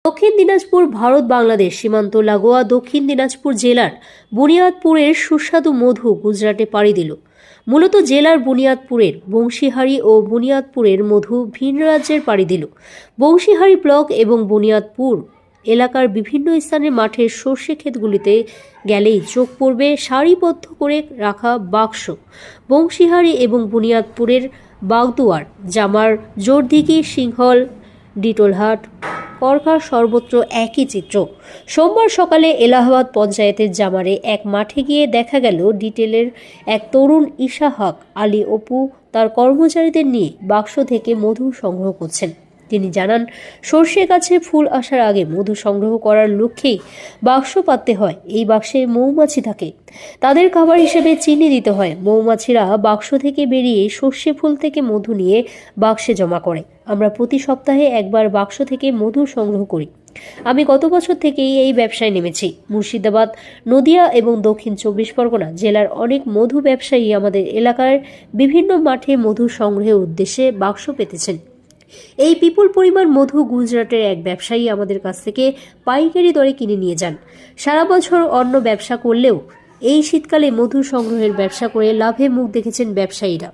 দক্ষিণ দিনাজপুর ভারত বাংলাদেশ সীমান্ত লাগোয়া দক্ষিণ দিনাজপুর জেলার বুনিয়াদপুরের সুস্বাদু মধু গুজরাটে পাড়ি দিল। মূলত জেলার বুনিয়াদপুরের বংশীহারি ও বুনিয়াদপুরের মধু ভিন রাজ্যের পাড়ি দিল। বংশীহারি ব্লক এবং বুনিয়াদপুর এলাকার বিভিন্ন স্থানের মাঠের সর্ষে ক্ষেতগুলিতে গেলেই চোখ পড়বে সারিবদ্ধ করে রাখা বাক্স। বংশীহারি এবং বুনিয়াদপুরের বাগদুয়ার, জামার, জোরদিঘি, সিংহল, ডিটোলহাট, করখা সর্বত্র একই চিত্র। সোমবার সকালে এলাহাবাদ পঞ্চায়েতের জামারে এক মাঠে গিয়ে দেখা গেল ডিটেলের এক তরুণ ইশাহাক আলী অপু তার কর্মচারীদের নিয়ে বাক্স থেকে মধু সংগ্রহ করছেন। তিনি জানান, সর্ষে গাছে ফুল আসার আগে মধু সংগ্রহ করার লক্ষ্যেই বাক্স পাততে হয়। এই বাক্সে মৌমাছি থাকে, তাদের খাবার হিসেবে চিনি দিতে হয়। মৌমাছিরা বাক্স থেকে বেরিয়ে সর্ষে ফুল থেকে মধু নিয়ে বাক্সে জমা করে। আমরা প্রতি সপ্তাহে একবার বাক্স থেকে মধু সংগ্রহ করি। আমি গত বছর থেকেই এই ব্যবসায় নেমেছি। মুর্শিদাবাদ, নদিয়া এবং দক্ষিণ 24 পরগনা জেলার অনেক মধু ব্যবসায়ী আমাদের এলাকার বিভিন্ন মাঠে মধু সংগ্রহের উদ্দেশ্যে বাক্স পেতেছেন। এই বিপুল পরিমাণ মধু গুজরাটের এক ব্যবসায়ী আমাদের কাছ থেকে পাইকারি দরে কিনে নিয়ে যান। সারা বছর অন্য ব্যবসা করলেও এই শীতকালে মধু সংগ্রহের ব্যবসা করে লাভে মুখ দেখেছেন ব্যবসায়ীরা।